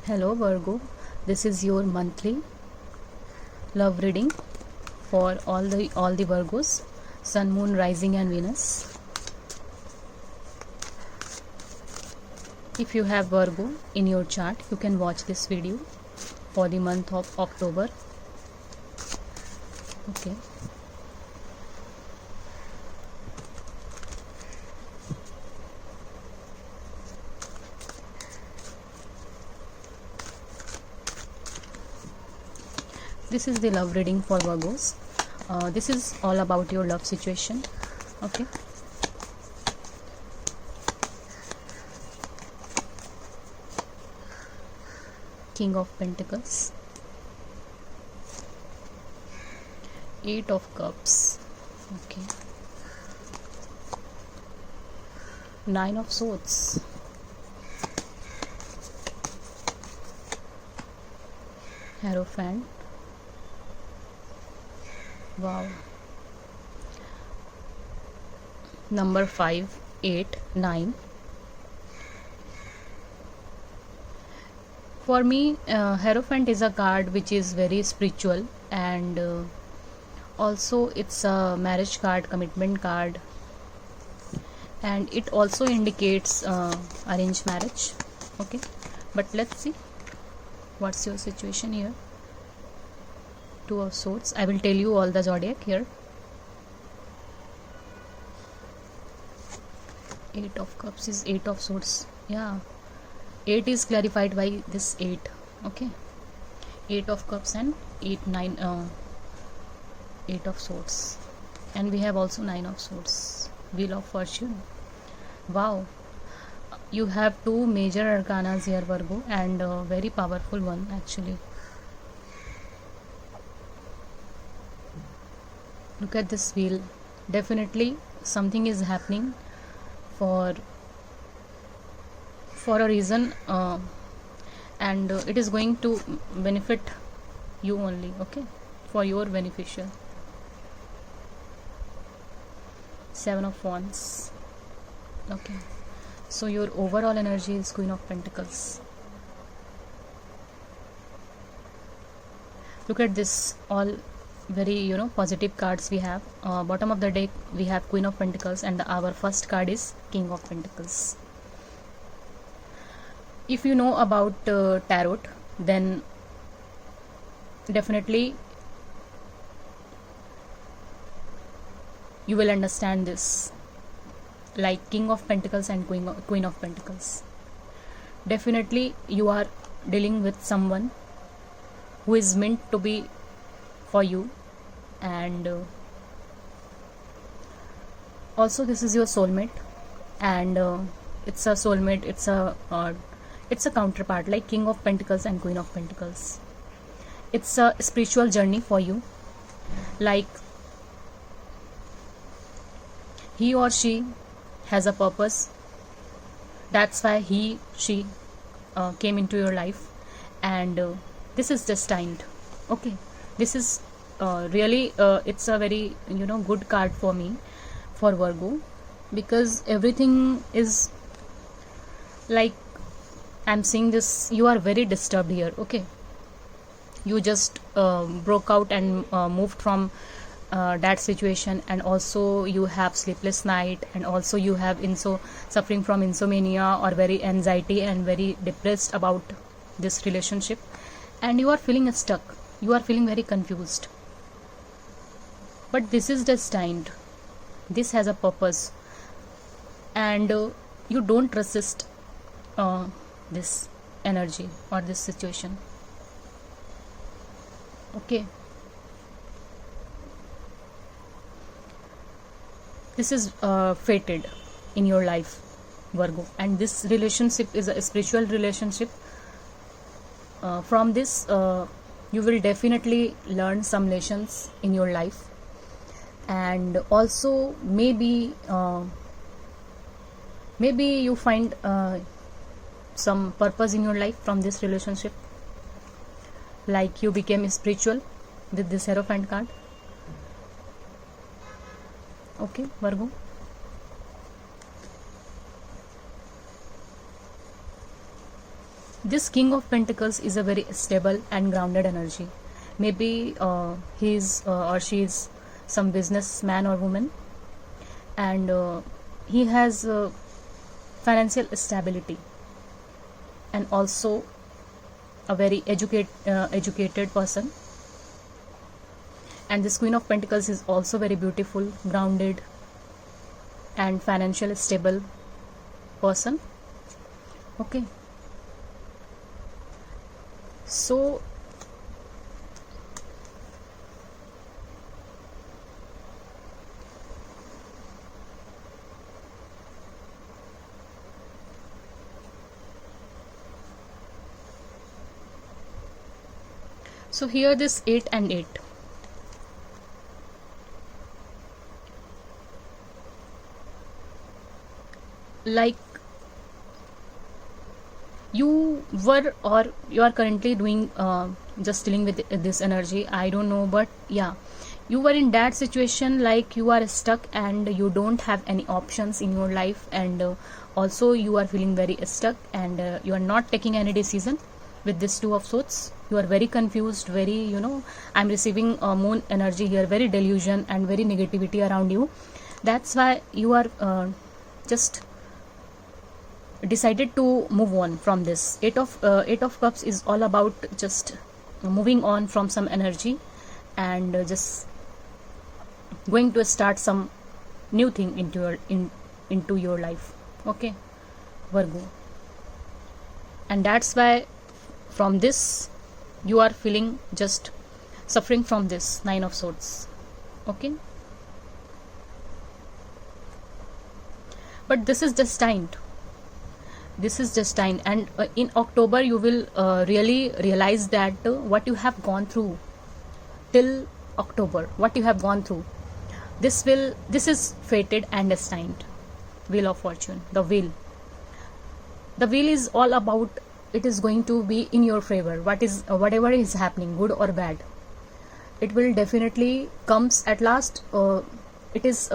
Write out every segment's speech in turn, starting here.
Hello Virgo, this is your monthly love reading for all the Virgos, Sun, Moon, Rising and Venus. If you have Virgo in your chart, you can watch this video for the month of October. Okay. This is the love reading for Virgos. This is all about your love situation. Okay. King of Pentacles, Eight of Cups, okay, Nine of Swords, Hierophant. Wow. Number 5, 8, 9. For me, Hierophant is a card which is very spiritual, and also it's a marriage card, commitment card, and it also indicates arranged marriage. Okay, but let's see what's your situation here. Two of Swords. I will tell you all the zodiac here. Eight of Cups is Eight of Swords. Yeah, 8 is clarified by this 8. Okay, 8 of Cups and 8 9 8 of Swords, and we have also 9 of Swords, Wheel of Fortune. Wow, you have two major arcanas here, Virgo, and a very powerful one actually. Look at this wheel. Definitely something is happening for a reason, and it is going to benefit you only. Okay, for your beneficial. Seven of Wands. Okay, so your overall energy is Queen of Pentacles. Look at this, all very positive cards we have. Bottom of the deck we have Queen of Pentacles, and our first card is King of Pentacles. If you know about tarot, then definitely you will understand this, like King of Pentacles and Queen of Pentacles. Definitely you are dealing with someone who is meant to be for you, and also this is your soulmate, and it's a soulmate, it's a counterpart like King of Pentacles and Queen of Pentacles. It's a spiritual journey for you, like he or she has a purpose. That's why she came into your life, and this is destined. Okay, this is really it's a very good card for me, for Virgo, because everything is like, I'm seeing this, you are very disturbed here. Okay, you just broke out and moved from that situation, and also you have sleepless night, and also you have suffering from insomnia, or very anxiety and very depressed about this relationship, and you are feeling stuck, you are feeling very confused. But this is destined, this has a purpose, and you don't resist this energy or this situation. Okay, this is fated in your life, Virgo, and this relationship is a spiritual relationship. From this you will definitely learn some lessons in your life, and also maybe you find some purpose in your life from this relationship, like you became spiritual with this Hierophant card. Okay, Virgo. This King of Pentacles is a very stable and grounded energy. Maybe he is or she is some businessman or woman, and he has financial stability, and also a very educated person. And this Queen of Pentacles is also very beautiful, grounded, and financially stable person. Okay, so here this 8 and 8, like you were or you are currently doing just dealing with this energy, I don't know, but yeah, you were in that situation, like you are stuck and you don't have any options in your life, and also you are feeling very stuck, and you are not taking any decision. With this Two of Swords, you are very confused, very, I'm receiving moon energy here, very delusion and very negativity around you. That's why you are just decided to move on from this. Eight of Cups is all about just moving on from some energy, and just going to start some new thing into your life. Okay, Virgo. And that's why from this you are feeling just suffering from this Nine of Swords. Okay, but this is destined. And in October you will really realize that what you have gone through till October, what you have gone through, this is fated and destined. Wheel of Fortune, the wheel is all about, it is going to be in your favor. Whatever is happening, good or bad, it will definitely comes at last. It is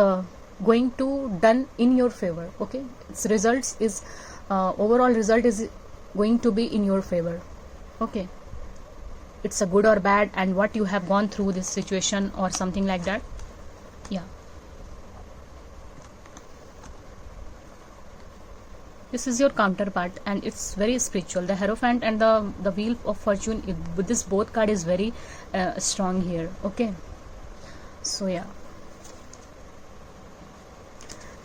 going to done in your favor. Okay, its results is overall result is going to be in your favor. Okay, it's a good or bad, and what you have gone through this situation or something like that. Yeah, this is your counterpart, and it's very spiritual. The Hierophant and the Wheel of Fortune, with this both card is very strong here. Okay, so yeah,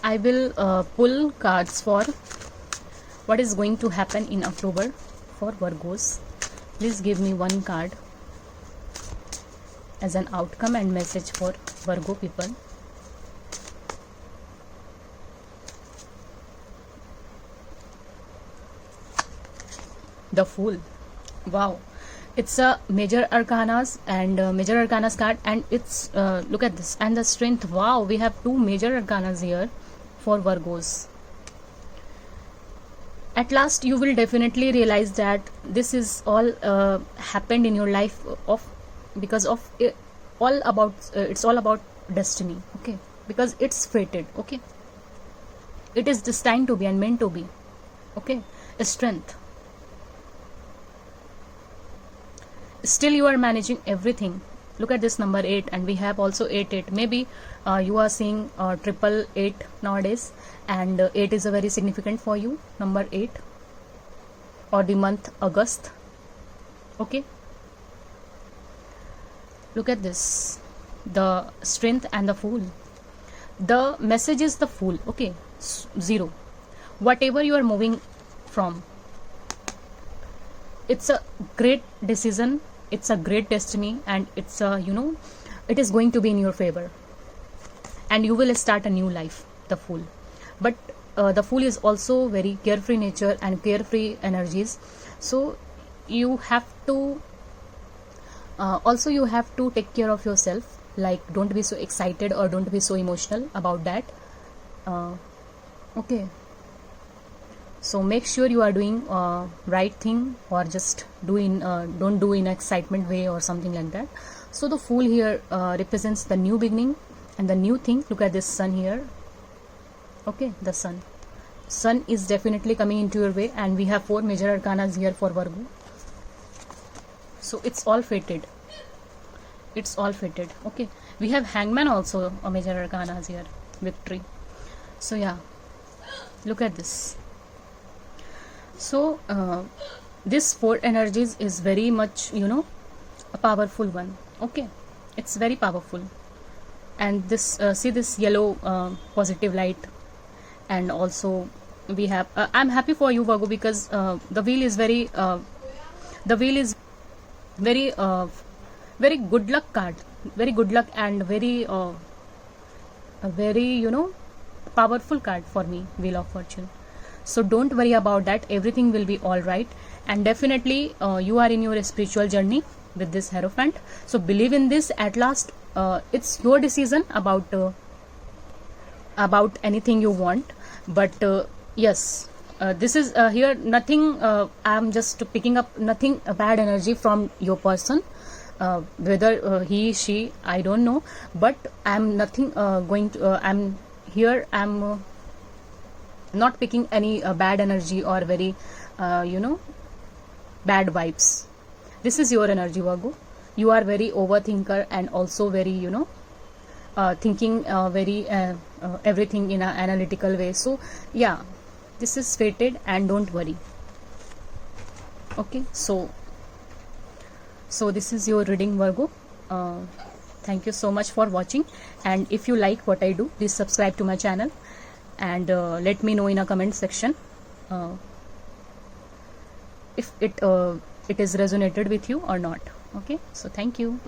I will pull cards for what is going to happen in October for Virgos. Please give me one card as an outcome and message for Virgo people. The Fool. Wow, it's a major arcanas and major arcanas card, and it's look at this, and the Strength. Wow, we have two major arcanas here for Virgos. At last you will definitely realize that this is all happened in your life because of it's all about destiny. Okay, because it's fated. Okay, it is destined to be and meant to be. Okay, Strength. Still you are managing everything. Look at this number 8, and we have also 8. Maybe you are seeing 888 nowadays, and 8 is a very significant for you, number 8, or the month August. Okay, look at this, the Strength and the Fool. The message is the Fool. Okay, 0. Whatever you are moving from, it's a great decision, it's a great destiny, and it's a it is going to be in your favor, and you will start a new life. The Fool. But the Fool is also very carefree nature and carefree energies, so you have to also you have to take care of yourself. Like, don't be so excited or don't be so emotional about that. Okay, so make sure you are doing right thing, or just don't do in excitement way or something like that. So the Fool here represents the new beginning and the new thing. Look at this Sun here. Okay, the Sun. sun is definitely coming into your way, and we have 4 major arcanas here for Virgo. So it's all fated. It's all fated. Okay, we have Hangman also, a major arcanas here. Victory. So yeah, look at this. So this 4 energies is very much, you know, a powerful one. Okay, it's very powerful. And this see this yellow positive light, and also we have I'm happy for you, Virgo, because the wheel is very very very good luck card, very good luck, and very a very, you know, powerful card for me, Wheel of Fortune. So don't worry about that, everything will be all right. And definitely you are in your spiritual journey with this Hierophant, so believe in this. At last it's your decision about anything you want. But yes, this is here nothing, I'm just picking up nothing bad energy from your person, whether he, she, I don't know, but I'm nothing going to I'm here, I'm not picking any bad energy or very you know, bad vibes. This is your energy, Virgo. You are very overthinker, and also very, you know, thinking very everything in an analytical way. So yeah, this is fated, and don't worry. Okay, so this is your reading, Virgo. Thank you so much for watching, and if you like what I do, please subscribe to my channel, and let me know in a comment section if it is resonated with you or not. Okay, so thank you.